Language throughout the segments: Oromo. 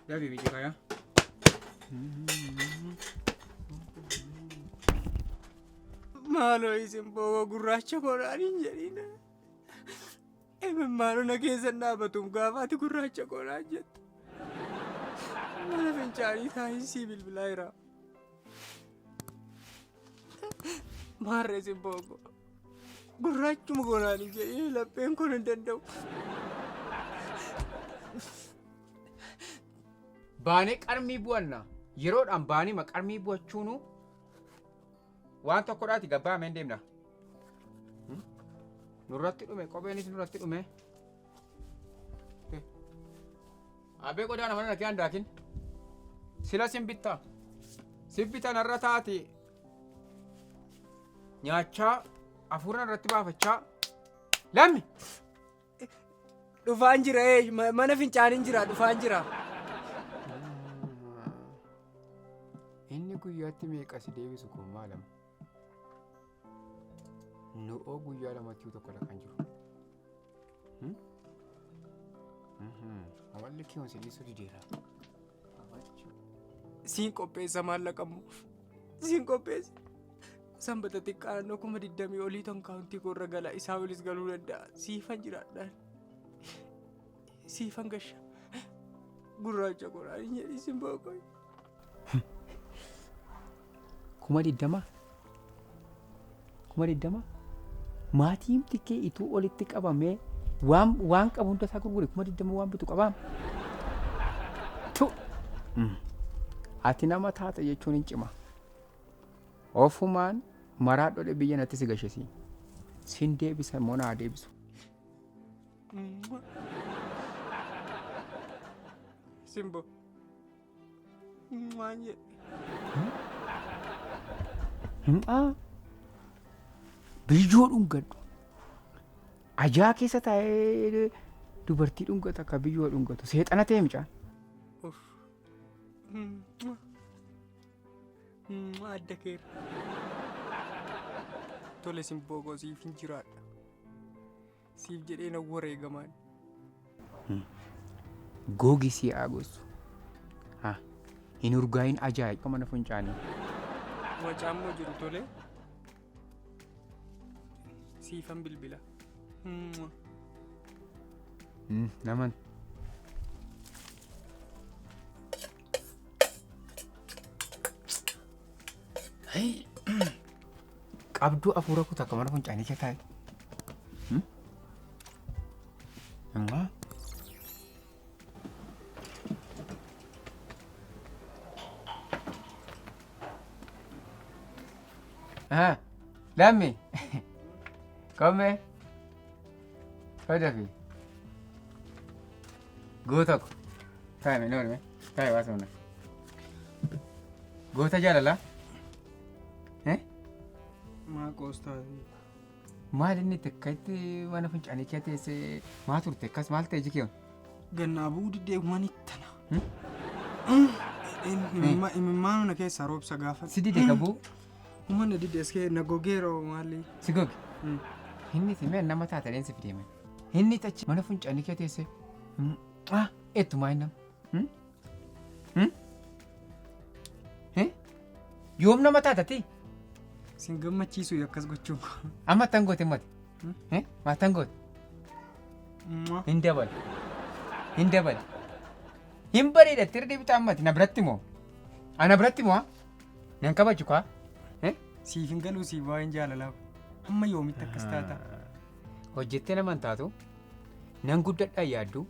Dabi biji kaya. Maaloo isin boo'oo gurraacha koodhaaniin jedhina. Maaloo na keessan dhaabatuun gaafa ati gurraacha koodhaan jettu. Mana fincaanii taa'isii bilbilaa jira. Maarra isin boo'oo gurraachuma koodhaaniin jedhina lapheen kun hin danda'u. Baanee qarmii bu'anna yeroodhaan baanii qarmii bu'achuunu waan tokkodhaati gabbaa ameen deemna. Nurratti dhume kopheenis nurratti dhume. Abee godaana mana nakee handaakin sila simbittaa simbitan irra taati nyaachaa afuuran irratti baafachaa lammi. Dhufaan jira mana fincaaniin jira dhufaan jira. Inni guyyaatti meeqa si deebisu kun maalama? Nu'oo guyyaa lamatti tokkodha kan jiru. Amalli kee si dhiisuu dideera. Siin qopheessa maallaqamu. Siin qopheessa. Sanbata xiqqaan 20 olii ton kaawuntii korra gala isaa olis galuu danda'a. Siifan jiraadhaan. Siifan gasha. Gurraacha koodhaan jedhi siin booqoy. 20 maatiin xiqqee ituu olitti qabamee waan qabu hunda isaa gurgure 20 waan bitu qabaam. Ati nama taata jechuun hin cima. Ofumaan maraadhodhe biyya natti si gashesi. Sin deebisa immoo naa deebisu. Simbo. Maal jedhe? Biyyoo dhungadhu. Ajaa keessa taa'ee dubartii dhungatu akka biyyoo dhungatu seexana ta'e mucaan. Adda keera. Tole Simboo siif hin jiraadha. Siif jedhee na wareegamaan. Googi si aagosu. Hin urgaayin ajaa'iba mana fincaanii. Wacaammoo jiru tole. Siifan bilbila. Naman. Qabduu afuura kutaa akka mana fincaanii kee taa'e. Lammi. Come. Fayyadafi. Goota ko. Taa'e noorme. Taa'e waa sumna. Goota jaalala. Maa qoostaa. Maal inni tekkaitti mana fincaanii kee teessee maa turte akkas maal ta'e jikeewu? Gannaa bu'uu diddee manittana. Imimmaan na keessaa roobsa gaafa. Si didee qabuu? Uummanni diddees kee na gogeeroo maali? Si goge? Inni si mee nama taatanii si fideeman. Inni tachi mana fincaanii kee teessee eettumaa hin nama. Yoom nama taatati? Sin gammachiisu akkas gochuun. Amma tan goote mati. Maatan goote. Hin dabal. Hin dabal. Hin bareeda tirri bitaa ammati na biratti moo? Ana biratti moo? Nan kabaju kaa? Siif hin galuu siif waa hin jaalalaa. Amma yoomitti akkas taata? Hojjettee naman taatu nan guddadhaan yaaddu.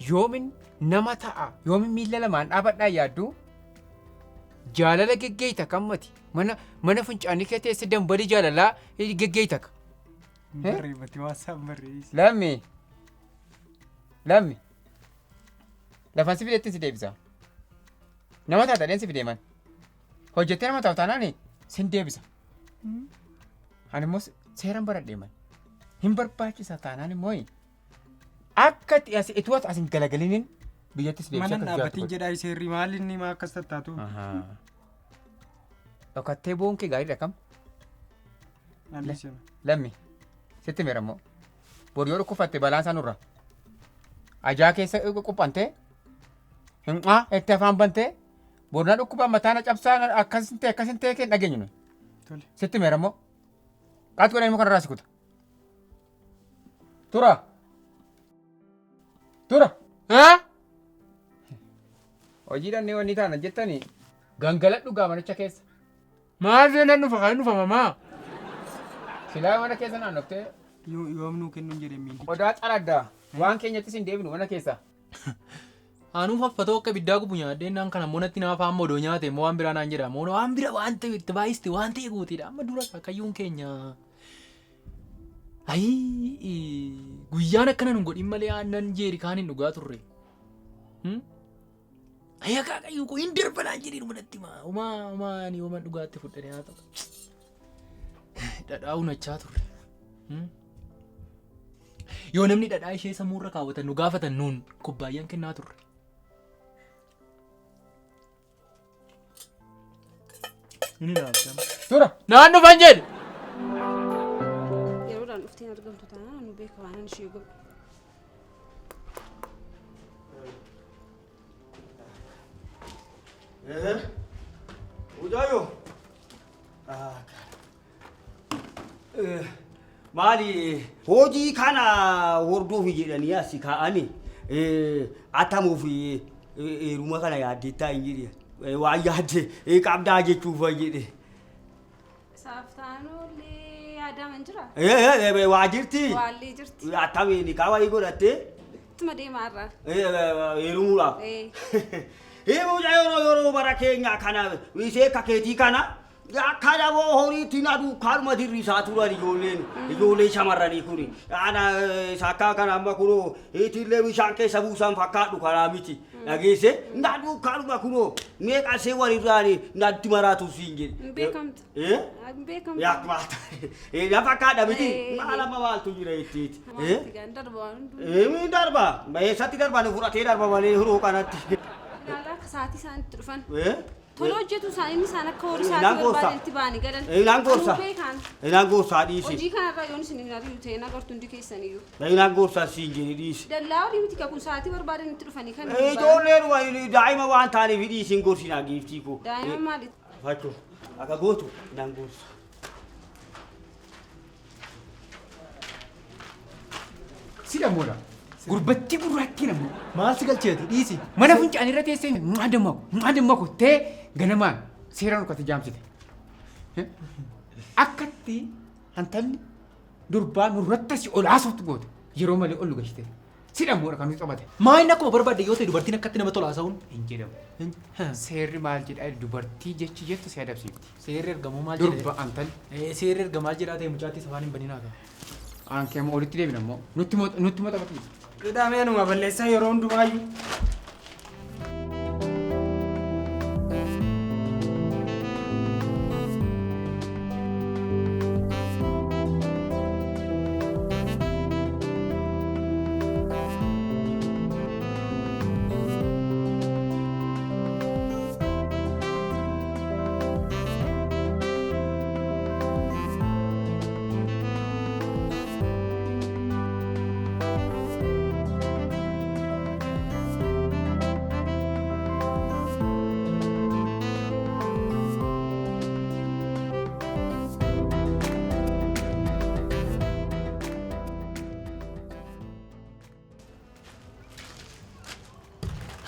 Yoomin nama ta'a. Yoomin miila lamaan dhaabadhaan yaaddu. Jaalala geggeeyta kammati. Mana fincaanii kee teesse dambalii jaalalaa geggeeyta ka. Barreeffati waasaan barreessi. Lammi. Lammi. Lafaan si fideetti si deebisa. Nama taatadheen si fideeman. Hojjettee nama taa'u taanaani sin deebisa. Ani immoo seeraan baradheeman. Hin barbaachisa taanaan immoo akkati as ituwas asin galagalinin biyyattis mana dhaabbatiin jedhaa seerri maal inni maa akkas tattaatu. Dhokattee boon kee gaariidha kam? Lammi sitti miiramoo borii yoo dhukkufatte balaan isaa nurra ajaa keessa quphantee itti afaan bantee boornaa dhukkubaan mataana cabsaa akkasin ta'e kee dhageenyu nuyi. Sitti miiramoo qaatti godhanii muka irraa sikuta. Tura! Hojiidhaan ni wanni taana jettanii gangaladhu gaamanicha keessa. Maal seenan dhufa kan dhufa mamaa? Silaa mana keessa naannoftee yoomnuu kennuun jedhee miidhi. Odaa xaladdaa waan keenyattis hin deebinu mana keessa. Anuu faffatoo akka biddaa gubu nyaadheen naan kana monatti nama faamma odoo nyaate immoo waan biraa naan jedha. Moona waan bira waan ta'e itti baay'iste waan ta'e guutiidha. Amma dura akayyuun keenya. Guyyaan akkana nu godhin malee aannan jeerikaan hin dhugaa turre. Ayyakaa akayyuu koo hin darbanaan jedhee manatti homaa ani homan dhugaatti fudhanii haa ta'u. Dhadhaa unachaa turre. Yoo namni dhadhaa ishee sammuurra kaawwatan nu gaafatan nuun kubbaayyaan kennaa turre. Inni naafsama. Tura! Naan dhufan jedhe! Yeroodhaan dhufteen argamtu taanaan nu beeka waan ishee godhu. Ujayo. Maali hojii kana hordofi jedhanii asi kaa'anii atamuuf heeruma kana yaaddeettaa hin jedhe waan yaadde qabdaa jechuuf jedhe. Saaftaanollee yaadaman jira? Waa jirti. Waallee jirti. Atamiin kaawaa godhattee. Ittuma deemaarraa. Heerumuudhaaf. Yeroo bara keenya kana wiisee akka keetii kana akka daboo horiitti na duukaanuma dirrisaa turan ijoollee shamarranii kuni. Sakkaa kana amma kunoo itillee bishaan keessa buusan fakkaadhu karaa miti. Dhageesse na duukaanuma kunoo meeqasee walirraan natti maraatu siin jedhe. Hin beekamtu. Hin beekamtu. Yaakmaata. Na fakkaadha miti. Maal amma maaltu jira ittiiti. Maalti darba. Eessatti darba ni fudhatee darba malee yeroo kanatti. Naalaa akka sa'aatii isaanitti dhufan. Tola hojjetu isaanii isaan akka horii isaatii barbaadetti ba'anii galan. Inaan gorsa. Inaan gorsaa dhiisi. Hojii kanarraa yoon isin hin ari'u ta'e nagartu hundi keessaniyyuu. Inaan gorsaa siin jedhe dhiisi. Dallaa olii miti kun sa'aatii barbaadanitti dhufanii kan. Ijoolleen daa'ima waan taaneef dhiisiin gorsinaa giiftii koo. Daa'ima maaliif? Fakkoo akka gootu inaan gorsa. Sidhamoodha. Gurbatti gurraattii namu. Maal si galcheeti dhiisi. Mana funcaan irra teessee maadamma kuttee ganamaan seeraan uffate jaamsite. Akkatti hantalli durbaa nurratti si ol haasoftu goote yeroo malee ol gashite. Sidhamoodha kan nuti qabate. Maa inni akkuma barbaadde yoo ta'e dubartiin akkatti nama tola haasa'uun Hin jedhamu. Seerri maal jedhaa dubartii jechi jettu si adabsiifti. seerri ergamoo maal jedhe? Durba hantalli. Seerri erga maal jedhaa ta'e mucaattis afaan hin baninaa ta'a. Aankee amma olitti deebina immoo nutti maxxanfatu. Qidhameenuma balleessaa yeroo hundumaayyuu.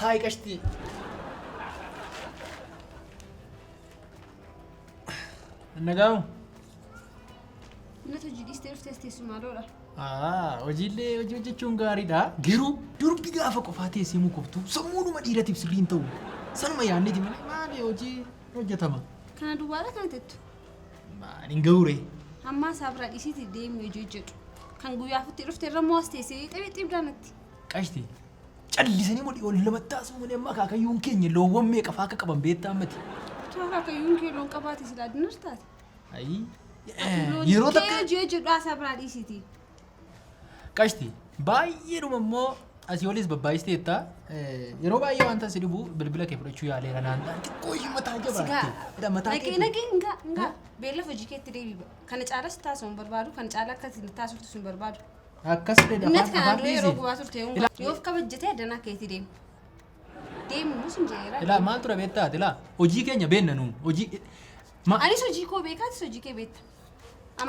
Hai qashtii. Nagaamu. Nata hojii dhiistee dhuftee teessumaa lola. Hojiillee hojii hojjechuun gaariidha. Garuu durbi gaafa qofaa teessee mukoftu sammuudhuma dhiiratiif sirriin ta'u. Sanuma yaadneeti malee maali hojii hojjetama. Kana duwwaadha kan tettu. Maaliin gahuree? Ammaa isaa bira dhiisiitii deemee hojii hojjetu. Kan guyyaa fitti dhuftee irra moos teessee xaphee xibdaanatti. Qashtii. Callisanii modii ol lama taasuu malee amma akaakayyuun keenya loowwan meeqa fa'aa akka qaban beektaa ammati. Akaakayyuun kee loon qabaate silaa dinar taate. Yeroo takka hojii hojjedhu haasaa biraa dhiisiitii. Qashtii baay'eedhuma immoo asii olis babbaay'isteetta yeroo baay'ee wanta si dhibu bilbila kee fudhachuu yaaleera naan xiqqoo ishii mataa jabaatte mataa kee Nageenga beellaf hojii keetti deebi'a. Kana caalas taasisuu hin barbaadu. Kana caalaa akkasiin taasiftu hin barbaadu. akkas dheedha Innati kana dura yeroo gubaa turte yoo of kabajjatee addanaa keetti deemu. Deemu mus hin jeera. ilaa maal tura beektaati ilaa hojii keenya beenna nuun hojii Anis hojii koo beekaatis hojii kee beekta.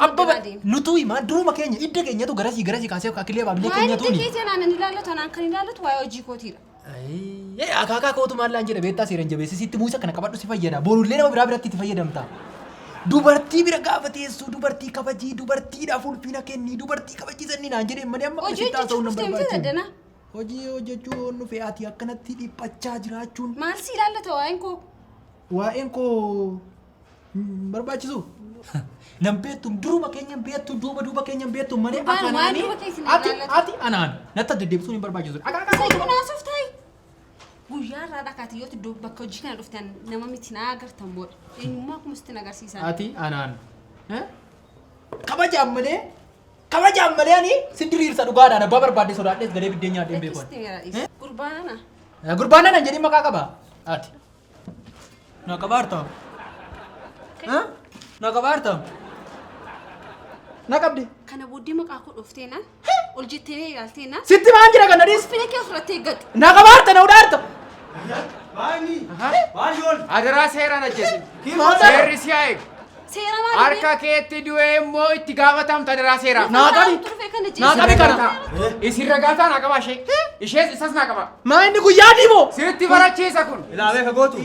Abba nutu himaa duruma keenya idda keenyatu garasii kaasee akkilee baablee keenyatu ni. Idda keetii anaan hin ilaallatu anaan kan ilaallatu waa'ee hojii kootiidha. Akaakaa kootu maallaan jedha beektaa seeran jabeessisitti muusa kana qabadhu si fayyada boruullee nama biraa biratti itti fayyadamta. Dubartii bira gaafa teessu dubartii kabajii dubartiidhaaf ulfina kennii dubartii kabajiisanii naan jedhee malee amma hojii hojjechuun hojii hojjechuun nufi ati akkanatti dhiphachaa jiraachuun maal si ilaallata waa'een koo barbaachisu nam beektu duruma keenya beektu duuba keenya beektu malee akanaanii ati anaan natti deddeebisuun hin barbaachisu. Kunaasuuf ta'i. Guyyaa irraa dhakaati yoo iddoo bakka hojii kana dhuftan nama miti naa agartan booda eenyummaa kuma sitti agarsiisan. Ati anaan kabajaan malee ani si diriirsa dhugaadhaan abbaa barbaadde sodaadhees gadee biddeen nyaadheen beekan. Gurbaanana jedhii maqaa qaba. Ati na qabaarta. Na qabaarta. Na qabdi. Kana booddee maqaa koo dhufteena ol jettee ilaalteena. Sitti maan jira kana dhiis. Fina kee ofirratti eeggatu. Na qabaarta na udaarta. Baani. Baay'oon. Adaraa seeraan ajjeesin. Seerri si haa eegu. Seera maali? Harka keetti du'ee immoo itti gaafatamta adaraa seeraa. Naa qabi kana. Isin ragaataa naa qabaa ishee. Ishees isas naa qaba. Maa inni guyyaa dhiibo. Sitti barachiisa kun. Ilaalee fagootu.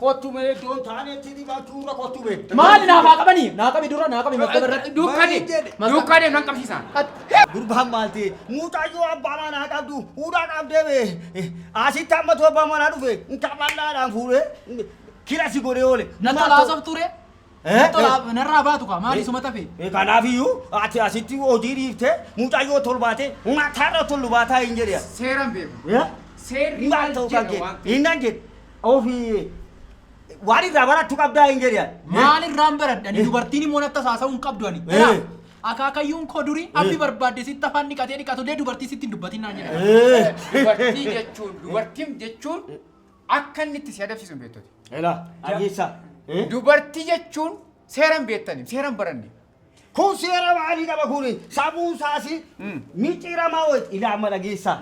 Kottu mee doon taaneetti dhibachuura kottu mee. Maali naaf haa qabanii? Naa qabi dura naa qabi makka barratti. Duukkadee nan qabsiisan. Gurbaan maalti muuxayyoo abbaa manaa qabdu fuudhaa qabdee mee asitti ammatu abbaa manaa dhufe ntabal'aadhaan fuudhee kira si godhee oole. Nanta laasof ture. Narraa baatu kaa maali suma tafe? Kanaafiyyuu ati asitti hojii dhiiftee muuxayyoo tolbaatee mataarra tollu baataa hin jedhe. Seeraan beeku. Seerri Maal ta'uu kan jedhe hinnan jedhe ofii waan irraa barattu qabdaa hin jedhe. Maal irraan baradhani dubartiin immoo natti haasa'uu hin qabdu ani. Akaakayyuun koo durii abdi barbaadde sitti afaan dhiqatee dubartii sitti hin dubbatin naan jedha. Dubartiin jechuun akka inni itti si adabsiisu hin beektooti. Ela dhageessa. Dubartii jechuun seeraan beektanii seeraan baranne. Kun seera maalii qaba kuni sammuu isaasi micciiramaa wayit ilaama dhageessa.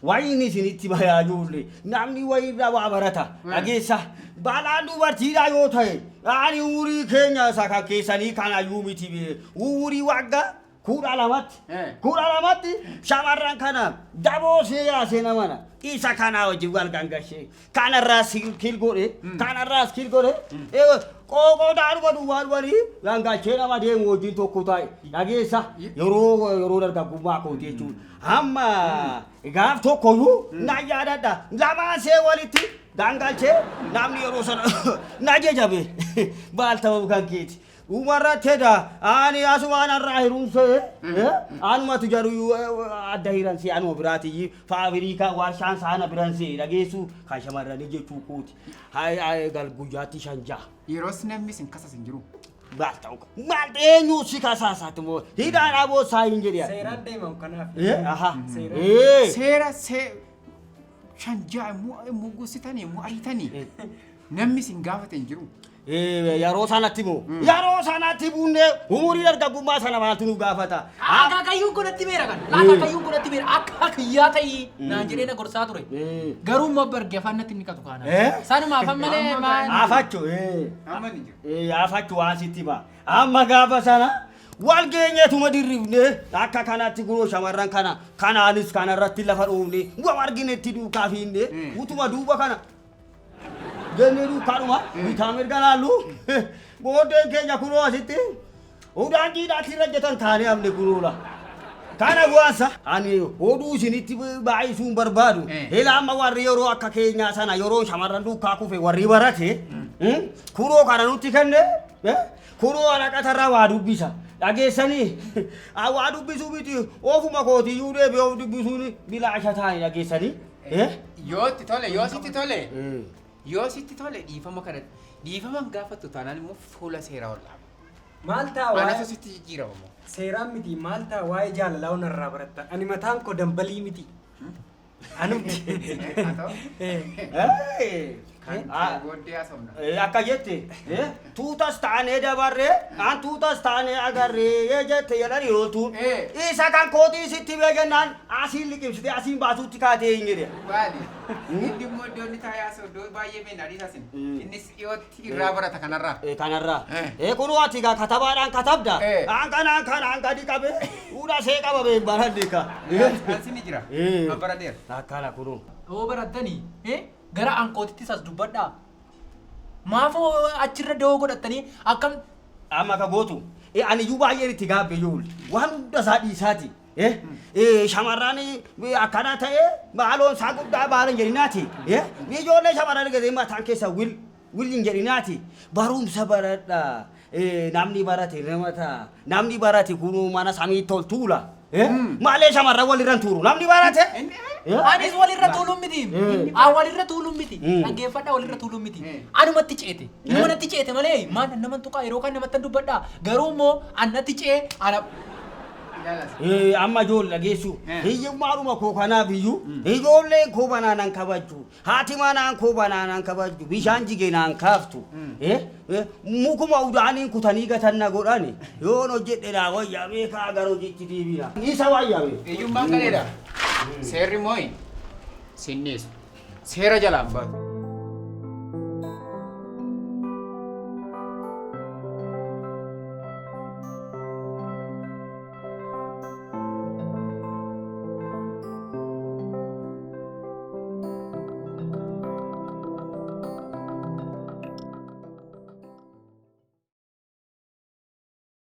Wayiin isinitti bayaa ijoollee namni wayirraa waa barata dhageessa. Balaan dubartiidhaa yoo ta'e ani umurii keenya isa kan keessanii kanayyuu miti umurii waggaa kudha lamatti shamarran kana daboo seeraa seena mana isa kana wajjin wal gangashee kanarraas kil godhe qoqoodaanuma duwwaalwanii gangashee nama deemu wajjin tokko ta'e dhageessa yeroo dargaggummaa kooti jechuudha. Amma gaaf tokkoyyuu na yaadadha lamaan see walitti gangalchee namni yeroo sana na jajabe baal ta'uu kan keeti. Umarra teda ani asumaan irraa hirumsee anumatu jaru adda hiransi anuma biraati faabirikaa warshaan saana biransi dhageessu kan shamarranii jechuu kooti. Hay gal guyyaatti shanja. Yeroos namni sin kasas hin jiru. Baal ta'u maal eenyu si kasaasaati moo hidhaan aboo saa hin jedhe. Seeraan deemamu kanaaf. Aha. Seera shanjaa immoo goositanii immoo ariitanii namni sin gaafate hin jiru. Yeroo sanatti buunee umurii dargaggummaa sana maaltu nu gaafata. Akaakayyuun godhatti beera kan. Akaakayyuun godhatti beera akka kiyyaa ta'ii naan jedhee na gorsaa ture. Garuu immoo barge afaan natti inni qatu kaana. Sanuma afaan malee maal. Afachu. Amma ni jiru. Afachu waan sitti ba. Amma gaafa sana wal geenyeetuma dirrifnee akka kanatti guroo shamarran kanaanis kanarratti lafa dhoofne waa arginetti duukaa fiinnee utuma duuba kana. Jenneeru kanuma bitamir galaalu boodeen keenya kunoo asitti udaan jiidhaatti rajjatan taanee amne kunuula. Kana bu'aasa ani oduu isinitti baay'isuun barbaadu. Ila amma warri yeroo akka keenyaa sana yeroo shamarran duukaa kufe warri barate kunoo kana nutti kenne kunoo waraqatarraa waa dubbisa. Dhageessanii waa dubbisuu miti ofuma kootiyyuu deebi'ee of dubbisuun bilaasha taa'e dhageessanii. Yoo sitti tole dhiifama kana dhiifama gaafatu taanaan immoo fuula seeraa ol dhaaba. Maaltaa Anatu waa'ee sitti jijjiirama moo. seeraan miti maaltaa waa'ee jaalalaa onarraa barattan. Ani mataan koo dambalii miti. Anumti. Haa ta'u. Kan booddee haasofna. Akka jette tuutas taanee dabarree aan tuutas taanee agarree jette jedhan yootu isa kan kootii sitti beekennaan asiin liqimsite asiin baasuutti kaatee hin jedhe. Baali. Inni immoo iddoo inni taa'ee haasa'u iddoo baay'ee beekna dhiisasin. Innis dhiyootti irraa barata kanarraa. Kanarraa. Kun waati gaa katabaadhaan katabda. Aan kanaan gadi qabe fuula see qaba bee baradde ka. Ansi ni jira. An baradeera. Akkana kunu. Oo barattanii gara aankootittis as dubbadhaa. Maafoo achirra dawoo godhattanii akkam Amma ka gootu ani iyyuu baay'een itti gaabbe iyyuu waan hunda isaa dhiisaati. Shamarran akkana ta'e baaloon isaa guddaa baalan jedhinaati. Ijoollee shamarran gadi mataan keessa wilin jedhinaati. Barumsa baradha. Namni barate namata. Namni barate kunu mana samii toltuula. Maalee shamarran walirran tuuru. Namni barate. Anis walirra tuuluun miti. Walirra tuuluun miti. Dhaggeeffadhaa walirra tuuluun miti. Anumatti ceete. Namatti ceete malee maal nama tuqaa yeroo kan namatti dubbadhaa. Garuu immoo annatti cee ana. Amma ijoollee dhageessu hiyyummaadhuma koo kanaaf iyyuu ijoolleen koo banaanan kabajju haati manaan koo banaanan kabajju bishaan jigeenaan kaaftu mukuma udaaniin kutanii gatanna godhani yoon hojjedhedhaa wayyaamee kaa gara hojiitti deebina isa wayyaame. Hiyyummaan galeedha. Seerri mooyi sinniisu. Seera jalaan baatu.